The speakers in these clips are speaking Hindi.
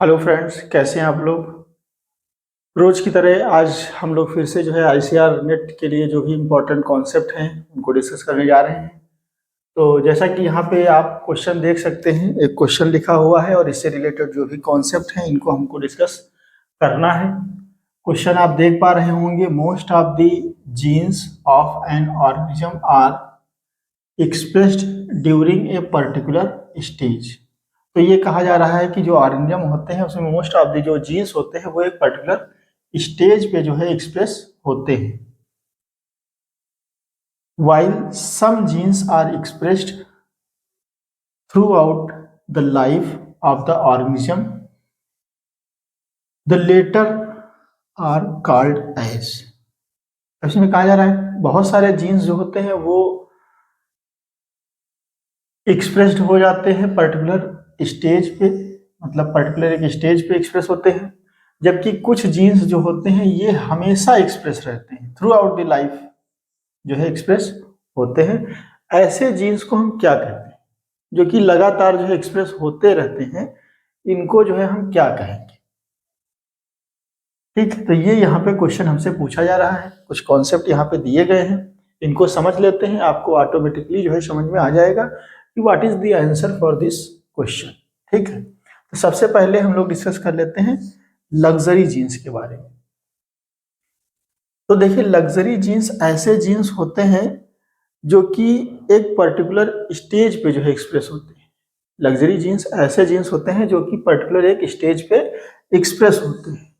हेलो फ्रेंड्स, कैसे हैं आप लोग। रोज की तरह आज हम लोग फिर से जो है आईसीआर नेट के लिए जो भी इम्पोर्टेंट कॉन्सेप्ट हैं उनको डिस्कस करने जा रहे हैं। तो जैसा कि यहाँ पे आप क्वेश्चन देख सकते हैं, एक क्वेश्चन लिखा हुआ है और इससे रिलेटेड जो भी कॉन्सेप्ट हैं इनको हमको डिस्कस करना है। क्वेश्चन आप देख पा रहे होंगे, most of the genes of an organism are expressed during a particular stage. तो ये कहा जा रहा है कि जो ऑर्गेनिज्म होते हैं उसमें मोस्ट ऑफ द जो जीन्स होते हैं वो एक पर्टिकुलर स्टेज पे जो है एक्सप्रेस होते हैं, while some genes are expressed throughout the life of the organism, the later are called as। इसमें कहा जा रहा है बहुत सारे जीन्स जो होते हैं वो एक्सप्रेस्ड हो जाते हैं पर्टिकुलर स्टेज पे, मतलब पर्टिकुलर एक स्टेज पे एक्सप्रेस होते हैं, जबकि कुछ जीन्स जो होते हैं ये हमेशा एक्सप्रेस रहते हैं, थ्रू आउट द लाइफ जो है एक्सप्रेस होते हैं। ऐसे जीन्स को हम क्या कहते हैं जो कि लगातार जो है एक्सप्रेस होते रहते हैं, इनको जो है हम क्या कहेंगे। ठीक, तो ये यहाँ पे क्वेश्चन हमसे पूछा जा रहा है, कुछ कॉन्सेप्ट यहाँ पे दिए गए हैं, इनको समझ लेते हैं, आपको ऑटोमेटिकली जो है समझ में आ जाएगा कि what is the answer for this question. ठीक है, तो सबसे पहले हम लोग डिस्कस कर लेते हैं लग्जरी जीन्स के बारे में। तो देखिए, लग्जरी जीन्स ऐसे जीन्स होते हैं जो कि एक पर्टिकुलर स्टेज पे जो है एक्सप्रेस होते हैं। लग्जरी जीन्स ऐसे जीन्स होते हैं जो कि पर्टिकुलर एक स्टेज पे एक्सप्रेस होते हैं,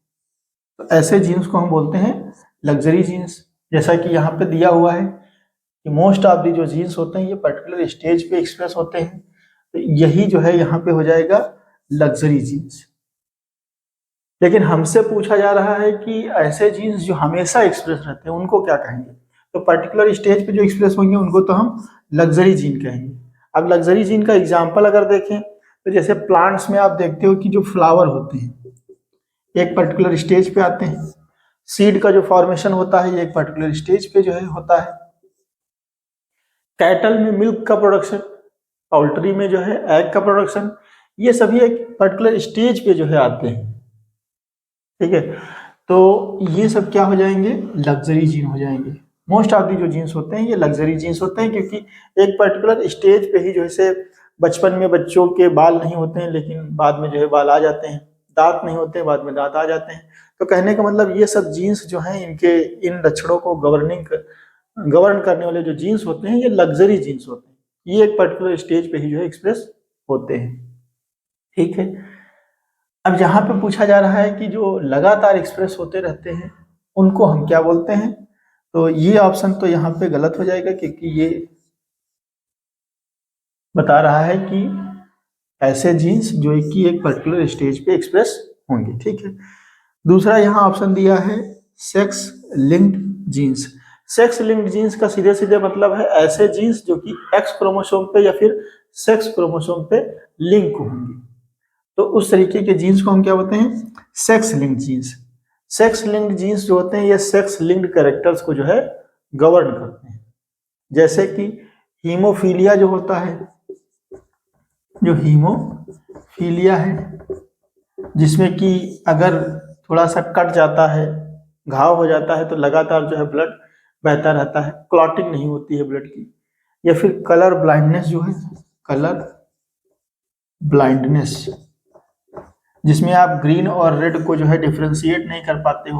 तो ऐसे जीन्स को हम बोलते हैं लग्जरी जीन्स। जैसा कि यहाँ पे दिया हुआ है कि मोस्ट ऑफ दी जो जीन्स होते हैं ये पर्टिकुलर स्टेज पे एक्सप्रेस होते हैं, तो यही जो है यहाँ पे हो जाएगा लग्जरी जीन्स। लेकिन हमसे पूछा जा रहा है कि ऐसे जीन्स जो हमेशा एक्सप्रेस रहते हैं उनको क्या कहेंगे। तो पर्टिकुलर स्टेज पे जो एक्सप्रेस होंगे उनको तो हम लग्जरी जीन कहेंगे। अब लग्जरी जीन का एग्जाम्पल अगर देखें तो जैसे प्लांट्स में आप देखते हो कि जो फ्लावर होते हैं एक पर्टिकुलर स्टेज पे आते हैं, सीड का जो फॉर्मेशन होता है ये एक पर्टिकुलर स्टेज पे जो है होता है, कैटल में मिल्क का प्रोडक्शन, पोल्ट्री में जो है एग का प्रोडक्शन, ये सभी एक पर्टिकुलर स्टेज पे जो है आते हैं। ठीक है, तो ये सब क्या हो जाएंगे, लग्जरी जीन हो जाएंगे। मोस्ट ऑफ दी जो जीन्स होते हैं ये लग्जरी जीन्स होते हैं, क्योंकि एक पर्टिकुलर स्टेज पे ही जो है बचपन में बच्चों के बाल नहीं होते हैं लेकिन बाद में जो है बाल आ जाते हैं, दांत नहीं होते हैं बाद में दांत आ जाते हैं। तो कहने का मतलब ये सब जीन्स जो हैं इनके इन लक्षणों को गवर्न करने वाले जो जीन्स होते हैं ये लग्जरी जीन्स होते हैं, ये एक पर्टिकुलर स्टेज पे ही जो है एक्सप्रेस होते हैं। ठीक है, अब यहाँ पे पूछा जा रहा है कि जो लगातार एक्सप्रेस होते रहते हैं उनको हम क्या बोलते हैं। तो ये ऑप्शन तो यहाँ पे गलत हो जाएगा, क्योंकि ये बता रहा है कि ऐसे जीन्स जो कि एक पर्टिकुलर स्टेज पे एक्सप्रेस होंगे। ठीक है, दूसरा यहाँ ऑप्शन दिया है sex linked jeans. Sex linked jeans का सीधे सीधे मतलब है ऐसे जीन्स जो कि एक्स क्रोमोसोम पे या फिर सेक्स क्रोमोसोम पे लिंक होंगे, तो उस तरीके के जीन्स को हम क्या बोलते हैं, sex linked jeans. Sex linked genes जो होते हैं ये सेक्स लिंक्ड कैरेक्टर्स को जो है गवर्न करते हैं, जैसे कि हीमोफीलिया जो होता है, जो हीमोफीलिया है जिसमें कि अगर थोड़ा सा कट जाता है, घाव हो जाता है तो लगातार जो है ब्लड बहता रहता है, क्लॉटिंग नहीं होती है ब्लड की। या फिर कलर ब्लाइंडनेस जो है, कलर ब्लाइंडनेस जिसमें आप ग्रीन और रेड को जो है डिफ्रेंशिएट नहीं कर पाते हो।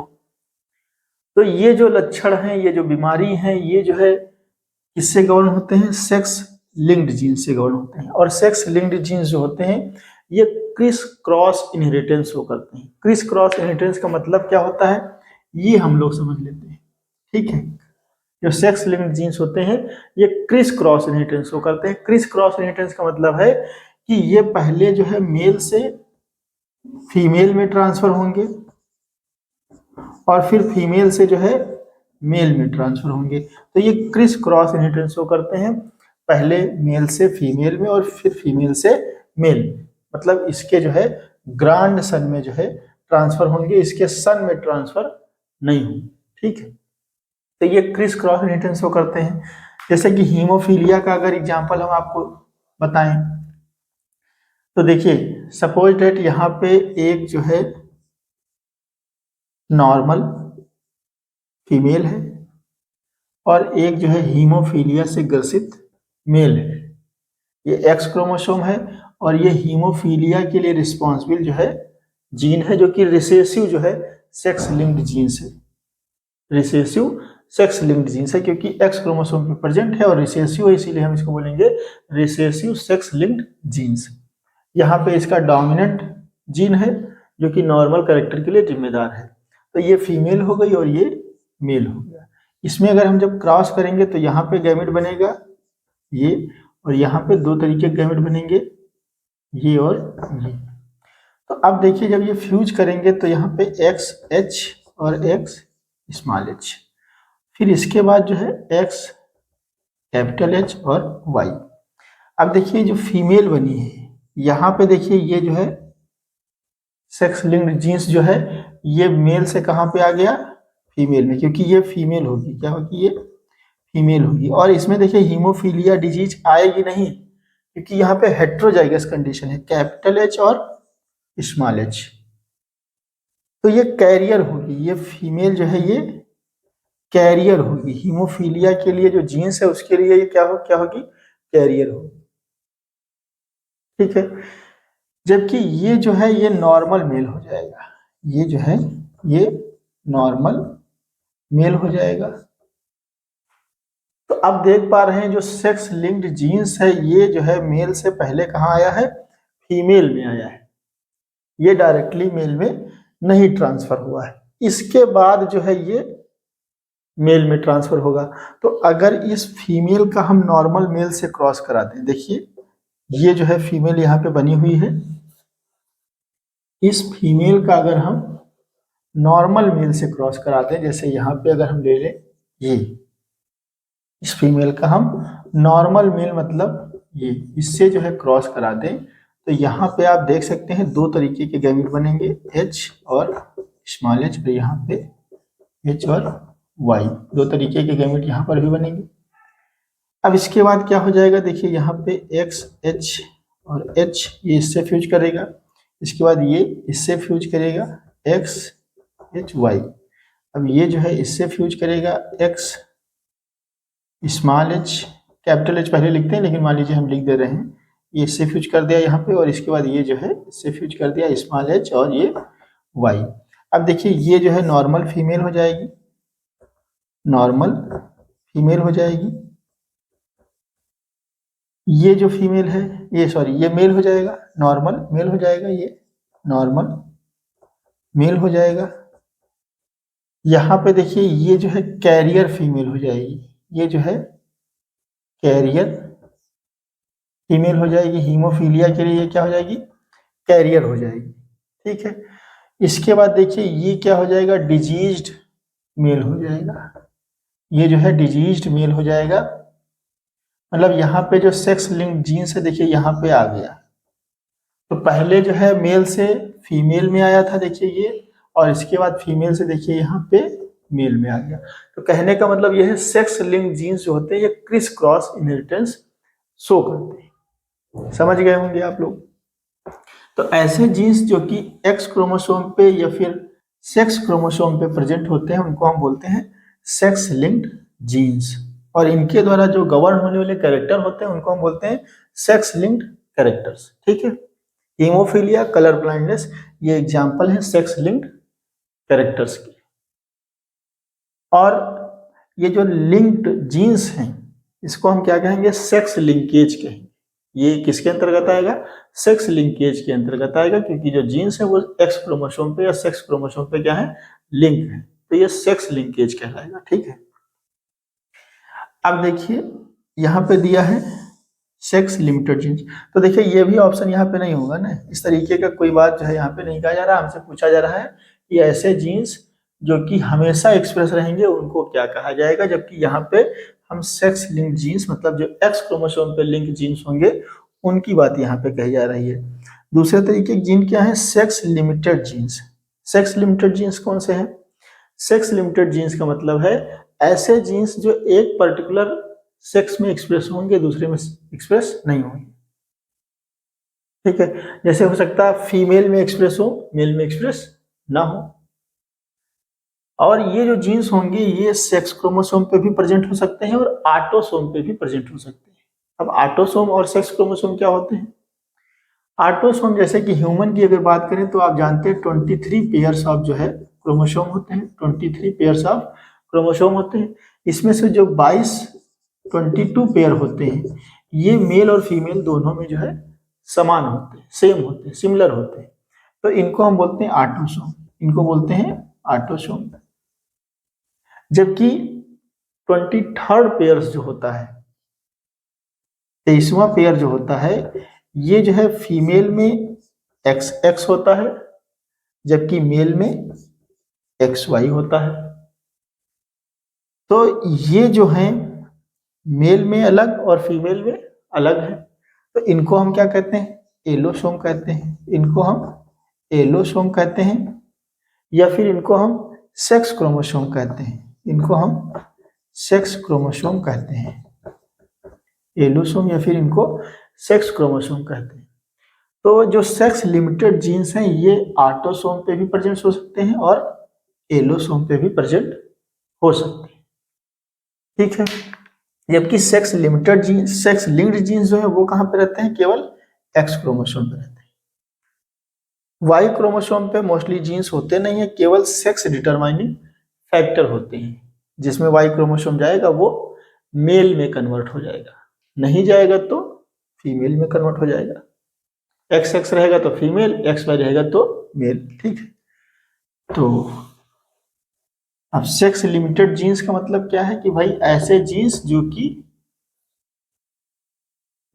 तो ये जो लक्षण हैं, ये जो बीमारी हैं, ये जो है किससे गवर्न होते हैं, सेक्स लिंक्ड जीन्स से गवर्न होते हैं। और सेक्स लिंक्ड जीन्स जो होते हैं ये क्रिस क्रॉस इनहेरिटेंस हो करते हैं। क्रिस क्रॉस इनहेरिटेंस का मतलब क्या होता है ये हम लोग समझ लेते हैं। ठीक है, जो सेक्स लिंक्ड जीन्स होते हैं ये क्रिस क्रॉस इनहेरिटेंस हो करते हैं। क्रिस क्रॉस इनहेरिटेंस का मतलब है कि ये पहले जो है मेल से फीमेल में ट्रांसफर होंगे और फिर फीमेल से जो है मेल में ट्रांसफर होंगे। तो ये क्रिस क्रॉस इनहेरिटेंस शो करते हैं, पहले मेल से फीमेल में और फिर फीमेल से मेल में, मतलब इसके जो है ग्रांड सन में जो है ट्रांसफर होंगे, इसके सन में ट्रांसफर नहीं होंगे। ठीक है, तो ये क्रिस क्रॉस इनहेरिटेंस शो करते हैं। जैसे कि हीमोफीलिया का अगर एग्जाम्पल हम आपको बताएं तो देखिए, सपोज डेट यहाँ पे एक जो है नॉर्मल फीमेल है और एक जो है हीमोफीलिया से ग्रसित मेल है। ये एक्स क्रोमोसोम है और ये हीमोफीलिया के लिए रिस्पॉन्सिबल जो है जीन है, जो कि रिसेसिव जो है सेक्स लिंक्ड जीन्स है। रिसेसिव सेक्स लिंक्ड जीन्स है क्योंकि एक्स क्रोमोसोम पे प्रेजेंट है और रिसेसिव है, इसीलिए हम इसको बोलेंगे रिसेसिव सेक्स लिंक्ड जीन्स। यहाँ पे इसका डोमिनेंट जीन है जो कि नॉर्मल कैरेक्टर के लिए जिम्मेदार है। तो ये फीमेल हो गई और ये मेल हो गया। इसमें अगर हम जब क्रॉस करेंगे तो यहाँ पे गैमेट बनेगा ये, और यहाँ पे दो तरीके के गैमेट बनेंगे, ये और ये। तो अब देखिए जब ये फ्यूज करेंगे तो यहाँ पे एक्स एच और एक्स स्मॉल एच, फिर इसके बाद जो है एक्स कैपिटल एच और वाई। अब देखिए जो फीमेल बनी है यहाँ पे देखिए ये जो है सेक्स लिंक्ड जीन्स जो है ये मेल से कहाँ पे आ गया, फीमेल में, क्योंकि ये फीमेल होगी। क्या होगी, ये फीमेल होगी। और इसमें देखिए हीमोफीलिया डिजीज आएगी नहीं क्योंकि यहाँ पे हेट्रोजाइगस कंडीशन है, कैपिटल एच और स्मॉल एच। तो ये कैरियर होगी, ये फीमेल जो है ये कैरियर होगी। हीमोफीलिया के लिए जो जीन्स है उसके लिए ये क्या होगी, कैरियर होगी। ठीक है, जबकि ये जो है ये नॉर्मल मेल हो जाएगा, ये जो है ये नॉर्मल मेल हो जाएगा। तो अब देख पा रहे हैं जो सेक्स लिंक्ड जीन्स है ये जो है मेल से पहले कहाँ आया है, फीमेल में आया है। ये डायरेक्टली मेल में नहीं ट्रांसफर हुआ है, इसके बाद जो है ये मेल में ट्रांसफर होगा। तो अगर इस फीमेल का हम नॉर्मल मेल से क्रॉस करा दें, देखिए ये जो है फीमेल यहाँ पे बनी हुई है, इस फीमेल का अगर हम नॉर्मल मेल से क्रॉस करा दें, जैसे यहाँ पे अगर हम ले लें ये, इस फीमेल का हम नॉर्मल मेल मतलब ये, इससे जो है क्रॉस करा दें तो यहाँ पे आप देख सकते हैं दो तरीके के गैमेट बनेंगे, एच और स्मॉल एच, पे यहाँ पे एच और वाई, दो तरीके के गैमेट यहाँ पर भी बनेंगे। अब इसके बाद क्या हो जाएगा, देखिए यहाँ पे एक्स एच और एच ये इससे फ्यूज करेगा, इसके बाद ये इससे फ्यूज करेगा एक्स एच वाई। अब ये जो है इससे फ्यूज करेगा x small H, capital H पहले लिखते हैं लेकिन मान लीजिए हम लिख दे रहे हैं, ये इससे फ्यूज कर दिया यहाँ पे, और इसके बाद ये जो है इससे फ्यूज कर दिया स्मॉल एच और ये वाई। अब देखिए ये जो है नॉर्मल फीमेल हो जाएगी, नॉर्मल फीमेल हो जाएगी। ये जो फीमेल है ये सॉरी ये मेल हो जाएगा, नॉर्मल मेल हो जाएगा, ये नॉर्मल मेल हो जाएगा। यहाँ पे देखिए ये जो है कैरियर फीमेल हो जाएगी, ये जो है कैरियर फीमेल हो जाएगी। हीमोफीलिया के लिए ये क्या हो जाएगी, कैरियर हो जाएगी। ठीक है, इसके बाद देखिए ये क्या हो जाएगा, डिजीज्ड मेल हो जाएगा, ये जो है डिजीज्ड मेल हो जाएगा। मतलब यहाँ पे जो सेक्स लिंक्ड जीन्स है देखिए यहाँ पे आ गया, तो पहले जो है मेल से फीमेल में आया था देखिए ये, और इसके बाद फीमेल से देखिए यहाँ पे मेल में आ गया। तो कहने का मतलब यह है सेक्स लिंक्ड जीन्स जो होते हैं ये क्रिस क्रॉस इनहेरिटेंस शो करते हैं। समझ गए होंगे आप लोग। तो ऐसे जीन्स जो कि एक्स क्रोमोसोम पे या फिर सेक्स क्रोमोसोम पे प्रेजेंट होते हैं उनको हम बोलते हैं सेक्स लिंक्ड जीन्स, और इनके द्वारा जो गवर्न होने वाले कैरेक्टर होते हैं उनको हम बोलते हैं सेक्स लिंक्ड कैरेक्टर्स। ठीक है, हीमोफीलिया, कलर ब्लाइंडनेस ये एग्जांपल है सेक्स लिंक्ड कैरेक्टर्स की। और ये जो लिंक्ड जीन्स हैं इसको हम क्या कहेंगे, सेक्स लिंकेज कहेंगे। ये किसके अंतर्गत आएगा, सेक्स लिंकेज के अंतर्गत आएगा, क्योंकि जो जीन्स है वो एक्स क्रोमोसोम पे या सेक्स क्रोमोसोम पे क्या है, लिंक है, तो ये सेक्स लिंकेज कहलाएगा। ठीक है, अब देखिए यहाँ पे दिया है सेक्स लिमिटेड जीन्स, तो देखिए ये भी ऑप्शन यहाँ पे नहीं होगा ना, इस तरीके का कोई बात जो है यहाँ पे नहीं कहा जा रहा। हमसे पूछा जा रहा है कि ऐसे जीन्स जो कि हमेशा एक्सप्रेस रहेंगे उनको क्या कहा जाएगा, जबकि यहाँ पे हम सेक्स लिंक्ड जीन्स मतलब जो एक्स क्रोमोसोम पे लिंक जीन्स होंगे उनकी बात यहाँ पे कही जा रही है। दूसरे तरीके की जीन क्या है, sex limited genes. Sex limited genes कौन से हैं, सेक्स लिमिटेड जीन्स का मतलब है ऐसे जीन्स जो एक पर्टिकुलर सेक्स में एक्सप्रेस होंगे दूसरे में एक्सप्रेस नहीं होंगे। ठीक है, जैसे हो सकता है फीमेल में एक्सप्रेस हो, मेल में एक्सप्रेस ना हो। और ये जो जीन्स होंगे ये सेक्स क्रोमोसोम पे भी प्रेजेंट हो सकते हैं और ऑटोसोम पे भी प्रेजेंट हो सकते हैं। अब ऑटोसोम और सेक्स क्रोमोसोम क्या होते हैं? ऑटोसोम जैसे कि ह्यूमन की अगर बात करें तो आप जानते हैं 23 पेयर्स ऑफ जो है क्रोमोसोम होते हैं, 23 पेयर्स ऑफ क्रोमोसोम होते हैं। इसमें से जो 22 पेयर होते हैं ये मेल और फीमेल दोनों में जो है समान होते हैं, सेम होते हैं, सिमिलर होते हैं। तो इनको हम बोलते हैं ऑटोसोम, इनको बोलते हैं ऑटोसोम। जबकि 23rd पेयर्स जो होता है, 23वां पेयर जो होता है ये जो है फीमेल में एक्स एक्स होता है जबकि मेल में एक्स वाई होता है। तो ये जो है मेल में अलग और फीमेल में अलग है। तो इनको हम क्या कहते हैं? एलोसोम कहते हैं। इनको हम एलोसोम कहते हैं या फिर इनको हम सेक्स क्रोमोसोम कहते हैं। इनको हम सेक्स क्रोमोसोम कहते हैं, एलोसोम या फिर इनको सेक्स क्रोमोसोम कहते हैं। तो जो सेक्स लिमिटेड जीन्स हैं ये ऑटोसोम पे भी प्रेजेंट हो सकते हैं और एलोसोम पे भी प्रेजेंट हो सकते हैं। ठीक है, जबकि sex limited genes, sex linked genes जो है वो कहाँ पे रहते हैं? केवल एक्स क्रोमोसोम पे रहते हैं। वाई क्रोमोसोम पे मोस्टली जीन्स होते नहीं है, केवल सेक्स डिटरमाइनिंग फैक्टर होते हैं। जिसमें वाई क्रोमोसोम जाएगा वो मेल में कन्वर्ट हो जाएगा, नहीं जाएगा तो फीमेल में कन्वर्ट हो जाएगा। एक्स एक्स रहेगा तो फीमेल, एक्स वाई रहेगा तो मेल। ठीक है, तो अब सेक्स लिमिटेड जीन्स का मतलब क्या है कि भाई ऐसे जीन्स जो कि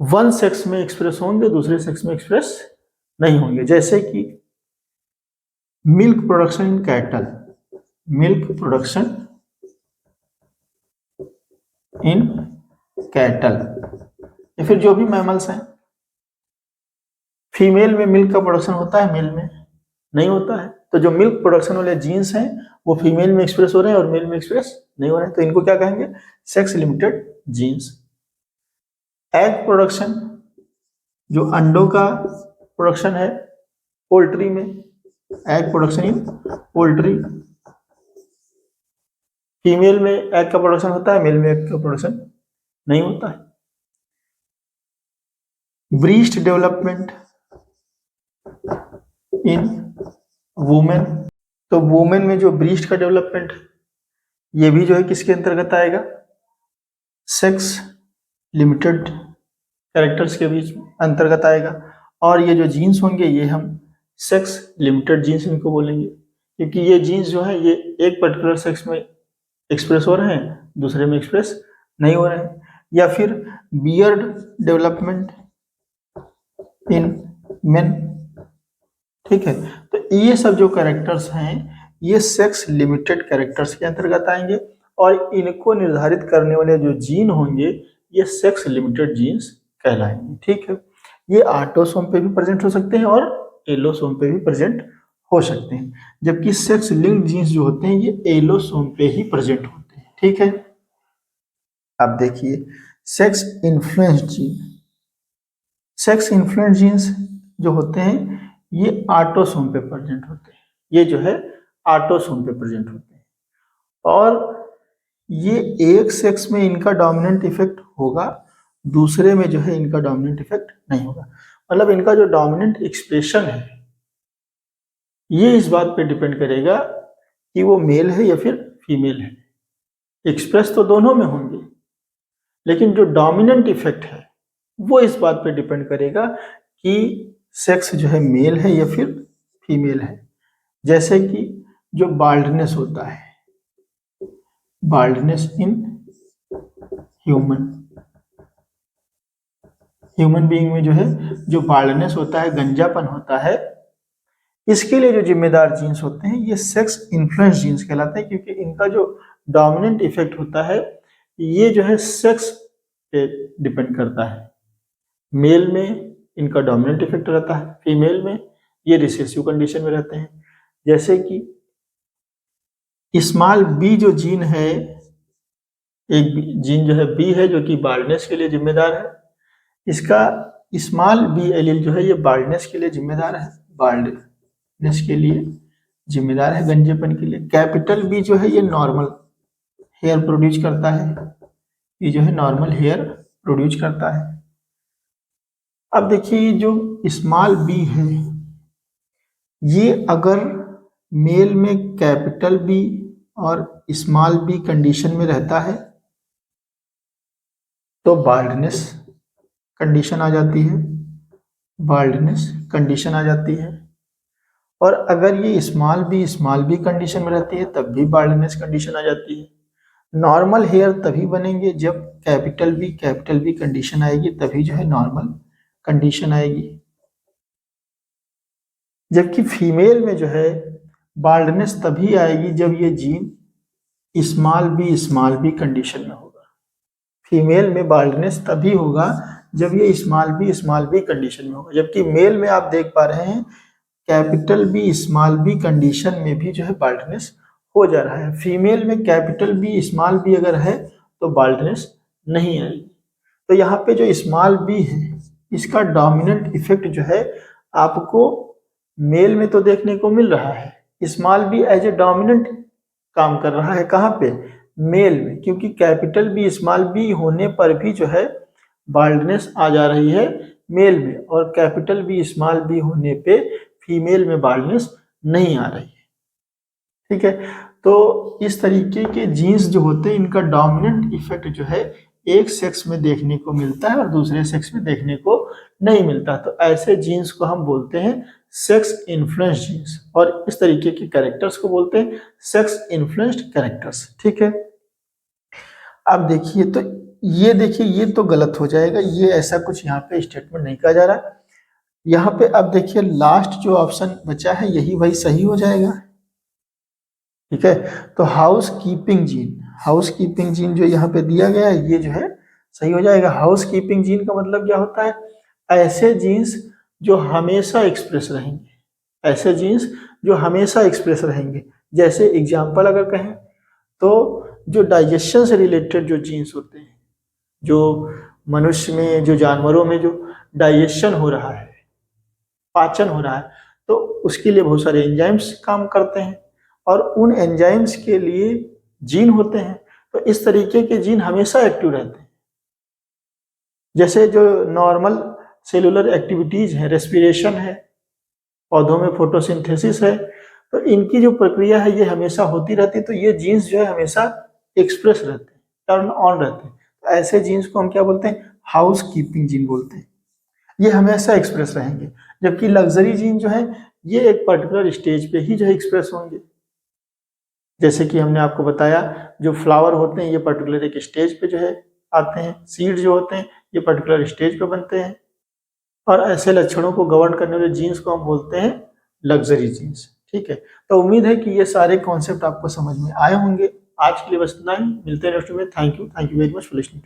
वन सेक्स में एक्सप्रेस होंगे, दूसरे सेक्स में एक्सप्रेस नहीं होंगे। जैसे कि milk production in cattle, milk production in cattle, या फिर जो भी मैमल्स हैं, फीमेल में मिल्क का प्रोडक्शन होता है, मेल में नहीं होता है। तो जो मिल्क प्रोडक्शन वाले जीन्स हैं वो फीमेल में एक्सप्रेस हो रहे हैं और मेल में एक्सप्रेस नहीं हो रहे हैं, तो इनको क्या कहेंगे? Sex limited genes. Egg production, जो अंडों का प्रोडक्शन है पोल्ट्री में, egg production in poultry, female में एग का प्रोडक्शन होता है, मेल में एग का प्रोडक्शन नहीं होता है। ब्रीस्ट डेवलपमेंट इन वुमेन, तो वुमेन में जो ब्रीस्ट का डेवलपमेंट है ये भी जो है किसके अंतर्गत आएगा? सेक्स लिमिटेड कैरेक्टर्स के बीच अंतर्गत आएगा। और ये जो जीन्स होंगे ये हम सेक्स लिमिटेड जीन्स इनको बोलेंगे, क्योंकि ये जीन्स जो है ये एक पर्टिकुलर सेक्स में एक्सप्रेस हो रहे हैं, दूसरे में एक्सप्रेस नहीं हो रहे हैं। या फिर बियर्ड डेवलपमेंट इन मेन। ठीक है, तो ये सब जो कैरेक्टर्स हैं ये सेक्स लिमिटेड कैरेक्टर्स के अंतर्गत आएंगे और इनको निर्धारित करने वाले जो जीन होंगे ये सेक्स लिमिटेड जीन्स कहलाएंगे। ठीक है, ये ऑटोसोम पे भी प्रेजेंट हो सकते हैं और एलोसोम पे भी प्रेजेंट हो सकते हैं, जबकि सेक्स लिंक्ड जीन्स जो होते हैं ये एलोसोम पे ही प्रेजेंट होते हैं। ठीक है, अब देखिए sex influence gene, sex influence genes जो होते हैं ये ऑटोसोम पे प्रेजेंट होते हैं, ये जो है ऑटोसोम पे प्रेजेंट होते हैं। और ये एक सेक्स में इनका डोमिनेंट इफेक्ट होगा, दूसरे में जो है इनका डोमिनेंट इफेक्ट नहीं होगा। मतलब इनका जो डोमिनेंट एक्सप्रेशन है ये इस बात पे डिपेंड करेगा कि वो मेल है या फिर फीमेल है। एक्सप्रेस तो दोनों में होंगे, लेकिन जो डोमिनेंट इफेक्ट है वो इस बात पे डिपेंड करेगा कि सेक्स जो है मेल है या फिर फीमेल है। जैसे कि जो बाल्डनेस होता है, baldness in human, human being में जो है जो बाल्डनेस होता है, गंजापन होता है, इसके लिए जो जिम्मेदार जीन्स होते हैं ये सेक्स इन्फ्लुएंस जीन्स कहलाते हैं, क्योंकि इनका जो डोमिनेंट इफेक्ट होता है ये जो है सेक्स पे डिपेंड करता है। मेल में इनका डोमिनेंट इफेक्ट रहता है, फीमेल में ये रिसेसिव कंडीशन में रहते हैं। जैसे कि स्मॉल बी जो जीन है, एक जीन जो है बी है जो कि बाल्डनेस के लिए जिम्मेदार है, इसका स्मॉल बी एलील जो है ये बाल्डनेस के लिए जिम्मेदार है, बाल्डनेस के लिए जिम्मेदार है, गंजेपन के लिए। कैपिटल बी जो है ये नॉर्मल हेयर प्रोड्यूस करता है, ये जो है नॉर्मल हेयर प्रोड्यूस करता है। अब देखिए जो स्मॉल बी है ये अगर मेल में कैपिटल बी और स्मॉल बी कंडीशन में रहता है तो बाल्डनेस कंडीशन आ जाती है, बाल्डनेस कंडीशन आ जाती है। और अगर ये स्मॉल बी कंडीशन में रहती है तब भी बाल्डनेस कंडीशन आ जाती है। नॉर्मल हेयर तभी बनेंगे जब कैपिटल बी कंडीशन आएगी, तभी जो है नॉर्मल कंडीशन आएगी। जबकि फीमेल में जो है बाल्डनेस तभी आएगी जब ये जीन स्मॉल बी कंडीशन में होगा। फीमेल में बाल्डनेस तभी होगा जब ये स्मॉल बी कंडीशन में होगा। जबकि मेल में आप देख पा रहे हैं capital B small B condition में भी जो है बाल्डनेस हो जा रहा है। फीमेल में कैपिटल बी स्मॉल बी अगर है तो बाल्डनेस नहीं आएगी। तो यहाँ पे जो स्मॉल बी है इसका डोमिनेंट इफेक्ट जो है आपको मेल में तो देखने को मिल रहा है। Small B as a dominant काम कर रहा है कहाँ पे, मेल में, क्योंकि कैपिटल बी स्मॉल बी होने पर भी जो है बाल्डनेस आ जा रही है मेल में, और कैपिटल बी स्मॉल बी होने पे फीमेल में बाल्डनेस नहीं आ रही है। ठीक है, तो इस तरीके के जीन्स जो होते हैं इनका डोमिनेंट इफेक्ट जो है एक सेक्स में देखने को मिलता है और दूसरे सेक्स में देखने को नहीं मिलता। तो ऐसे जीन्स को हम बोलते हैं सेक्स इन्फ्लुएंस जीन्स, और इस तरीके के कैरेक्टर्स को बोलते हैं सेक्स इन्फ्लुएंस्ड कैरेक्टर्स। ठीक है, अब देखिए तो ये तो गलत हो जाएगा, ये ऐसा कुछ यहाँ पे स्टेटमेंट नहीं कहा जा रहा। यहाँ पे अब देखिए लास्ट जो ऑप्शन बचा है यही वही सही हो जाएगा। ठीक है, तो हाउस कीपिंग जीन जो यहाँ पे दिया गया है ये जो है सही हो जाएगा। हाउस कीपिंग जीन का मतलब क्या होता है, ऐसे जीन्स जो हमेशा एक्सप्रेस रहेंगे, ऐसे जीन्स जो हमेशा एक्सप्रेस रहेंगे। जैसे एग्जाम्पल अगर कहें तो जो डाइजेशन से रिलेटेड जो जीन्स होते हैं, जो मनुष्य में जो जानवरों में जो डाइजेशन हो रहा है, पाचन हो रहा है, तो उसके लिए बहुत सारे एंजाइम्स काम करते हैं और उन एंजाइम्स के लिए जीन होते हैं। तो इस तरीके के जीन हमेशा एक्टिव रहते हैं। जैसे जो नॉर्मल सेलुलर एक्टिविटीज है, रेस्पिरेशन है, पौधों में फोटोसिंथेसिस है, तो इनकी जो प्रक्रिया है ये हमेशा होती रहती है। तो ये जीन्स जो है हमेशा एक्सप्रेस रहते हैं, टर्न ऑन रहते हैं। तो ऐसे जीन्स को हम क्या बोलते हैं, हाउस कीपिंग जीन बोलते हैं, ये हमेशा एक्सप्रेस रहेंगे। जबकि लग्जरी जीन जो है ये एक पर्टिकुलर स्टेज पे ही जो है एक्सप्रेस होंगे। जैसे कि हमने आपको बताया जो फ्लावर होते हैं ये पर्टिकुलर एक स्टेज पे जो है आते हैं, सीड जो होते हैं ये पर्टिकुलर स्टेज पे बनते हैं, और ऐसे लक्षणों को गवर्न करने वाले जीन्स को हम बोलते हैं लग्जरी जीन्स। ठीक है, तो उम्मीद है कि ये सारे कॉन्सेप्ट आपको समझ में आए होंगे। आज के लिए बस इतना ही, मिलते हैं नेक्स्ट में। Thank you very much for listening.